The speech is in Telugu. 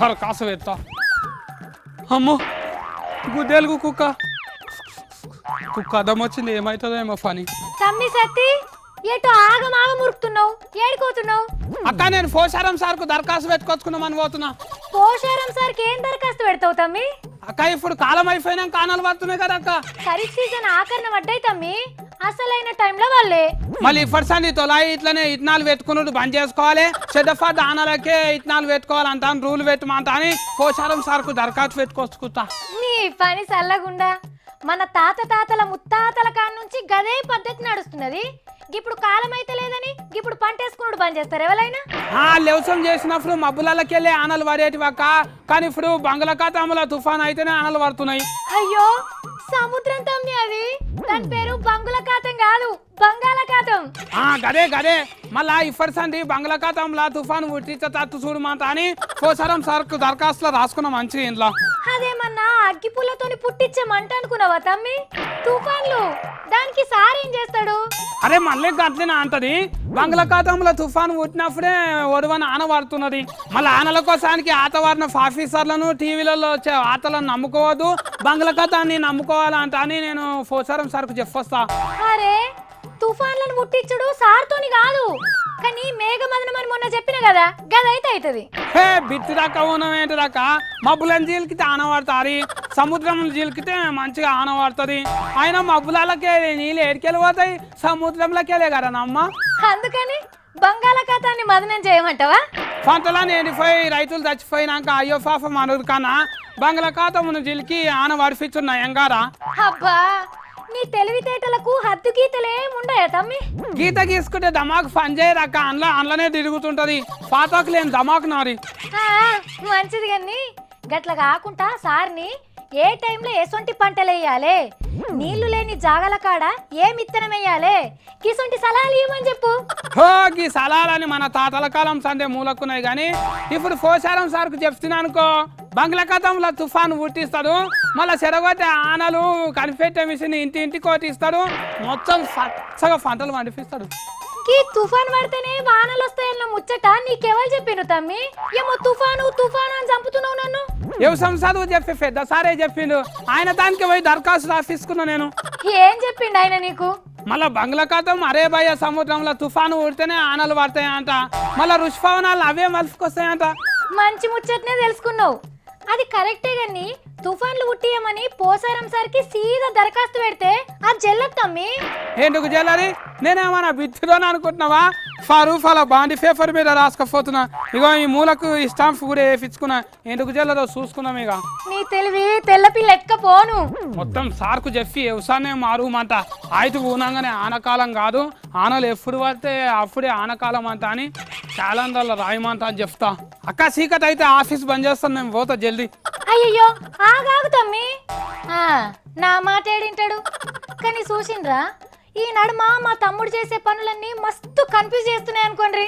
దరఖాస్తు పెడతా. అమ్మో గుద్దేలుగు కుక్క కుక్క అదం వచ్చింది, ఏమవుతుందో ఏమో పని. తమ్మి సత్తి ఏటో ఆగం ఉరుకుతున్నావు, ఏడుకోతున్నావు? అక్క నేను పోషారం సార్కు దరఖాస్తు పెట్టుకొచ్చుకున్నామని పోతున్నా. పోషారం సార్కి ఏం దరఖాస్తు పెడతావు తమ్మి? అక్క ఇప్పుడు కాలం అయిపోయినాక కానాలు పడుతున్నాయి కదా అక్క. ఖరీఫ్ సీజన్ ఆఖరణ పడ్డాయి తమ్మి, అసలైన టైంలో వాళ్ళే. మళ్ళీ ఇప్పటిసారి తొలాయి ఇట్లనే ఇత్తనాలు పెట్టుకున్నాడు బంద్ చేసుకోవాలి, చెడ్డఫా దానాలకే ఇత్తనాలు పెట్టుకోవాలంట రూల్ పెట్టమంట అని పోషారం సార్కు దరఖాస్తు పెట్టుకొచ్చుకుంటా. నీ పని చల్లగుండా, మన తాతల ముత్తాతల కాడ నుంచి గదే పద్ధతి నడుస్తున్నది. ఇప్పుడు కాలం అయితే లేదని ఇప్పుడు పంట వేసుకున్నాడు బంద్ చేస్తారు ఎవరైనా. వ్యవసాయం చేసినప్పుడు మబ్బులకి వెళ్ళి ఆనలు పడేటివి అక్క, కానీ ఇప్పుడు బంగాళాఖాతంలో తుఫాన్ అయితేనే ఆనలు పడుతున్నాయి. అయ్యో సముద్రం తమ్మి, అది దాని పేరు బంగాళాఖాతం కాదు, బంగాళాఖాతం. గదే మళ్ళా ఇప్పటిసండి బంగాళాఖాతంలో తుఫాను పుట్టించట్టు చూడమంట అని పోసారం సార్కు దరఖాస్తులో రాసుకున్న మంచిగా ఇంట్లో. అదేమన్నా అగ్గి పుల్లతోని పుట్టించమంట అనుకున్నావా తమ్మి? తుఫాన్లు దానికి సార్ ఏం చేస్తాడు? అరే మళ్ళీ గట్లనే అంటది, బంగాళాఖాతంలో తుఫాను పుట్టినప్పుడే ఒడవన ఆన పడుతున్నది. మళ్ళీ ఆనల కోసానికి వాతావరణ ఆఫీసర్లను టీవీలలో వచ్చే వార్తలను నమ్ముకోవద్దు, బంగాళాఖాతాన్ని నమ్ముకోవాలంట అని నేను పోసారం సార్కు చెప్పొస్తా. అరే తుఫాన్లను ముట్టించుడు సార్తోని కాదు, కానీ మేఘమదనం అని మొన్న చెప్పిన కదా, గదైతే అవుతుంది. బిత్తి దాకా ఉన్నమేంటి దాకా మబ్బులను జీలికితే ఆన పడతారు, సముద్రం జీలికితే మంచిగా ఆన పడుతుంది. అయినా మబ్బులకే నీళ్ళు ఏడికెళ్ళి పోతాయి, సముద్రంలోకి వెళ్ళే కదా నమ్మ. అందుకని బంగాళాఖాతాన్ని మదనం చేయమంటావా? పంటలను ఎండిపోయి రైతులు చచ్చిపోయినాక అయ్యో పాపం అనురు కన్నా బంగాళాఖాతం జీలికి ఆన వడిపించున్నాయి ఎంగారా. అబ్బా నీ తెలివితేటలకు హద్దు గీతలేముండయా తమ్మి? గీత గీసుకుంటే దమాకు పని చేయరాక, అందులోనే తిరుగుతుంటది, పాతకు లేని దమాకు నారి. మంచిది కానీ గట్ల కాకుండా సార్ని ఏ టైంలో ఎసొంటి పంటలు వేయాలి, నీళ్లు లేని జాగల కాడ ఏ మిత్తనం వేయాలి, కిసొంటి సలహాలు ఇవ్వమని చెప్పు. గీ సలాలని మన తాతల కాలం సండే మూలకున్నాయి గాని ఇప్పుడు పోషారం సార్కు చెప్తున్నా అనుకో, బంగాళాఖాతంలో తుఫాను పుట్టిస్తాడు, మళ్ళీ చెడగొట్టే ఆనలు కనిపెట్టే మిషన్ ఇంటింటికి కొట్టిస్తాడు, మొత్తం సచ్చగా పంటలు పండిపిస్తాడు. ఈ తుఫాన్ పడితేనే వానలు వస్తాయన్న ముచ్చట నీకెవరు చెప్పిను తమ్మి? ఏమో తుఫాను అని చంపుతున్నావు నన్ను. వ్యవసాయం చదువు చెప్పి పెద్ద సారే చెప్పిండు, ఆయన దానికి పోయి దరఖాస్తు రాసిస్తున్నా నేను. ఏం చెప్పిండు ఆయన నీకు? మళ్ళా బంగాళాఖాతం అరేబయ్య సముద్రంలో తుఫాను ఉడితేనే ఆనలు పడతాయంట, మళ్ళా రుషిపవనాలు అవే మలుపుకొస్తాయంట. మంచి ముచ్చటనే తెలుసుకున్నావు, అది కరెక్టే గాని తుఫాన్లు పుట్టియమని పోసారం సార్కి సీదా దరఖాస్తు పెడితే అది జల్లదు తమ్మి. ఎందుకు జల్లరి? నేనేమన్నా బిత్తిలోనే అనుకుంటున్నావా? ఫారూఫాల బాండి పేపర్ మీద రాసుకపోతున్నా, ఇగో ఈ మూలకు ఈ స్టాంప్ కూడా వేయించుకున్నా, ఎందుకు జల్లదో చూసుకున్నాం. ఇక నీ తెలివి తెల్లపిల్ల ఎక్కపోను. మొత్తం సార్కు చెప్పి వ్యవసాయం మారుమంట, ఆయితు ఊనంగానే ఆనకాలం కాదు, ఆనలు ఎప్పుడు పడితే అప్పుడే ఆనకాలం అంట అని క్యాలెండర్లో రాయమంట అని చెప్తా. అక్క సీకట్ అయితే ఆఫీస్ బంద్ చేస్తాను, మేము పోతా జల్దీ. అయ్యయ్యో ఆగాగు తమ్మి, నా మాట ఏడింటాడు. కానీ చూసిండ్రా ఈ నడుమ మా తమ్ముడు చేసే పనులన్నీ మస్తు కన్ఫ్యూజ్ చేస్తున్నాయి అనుకోండి.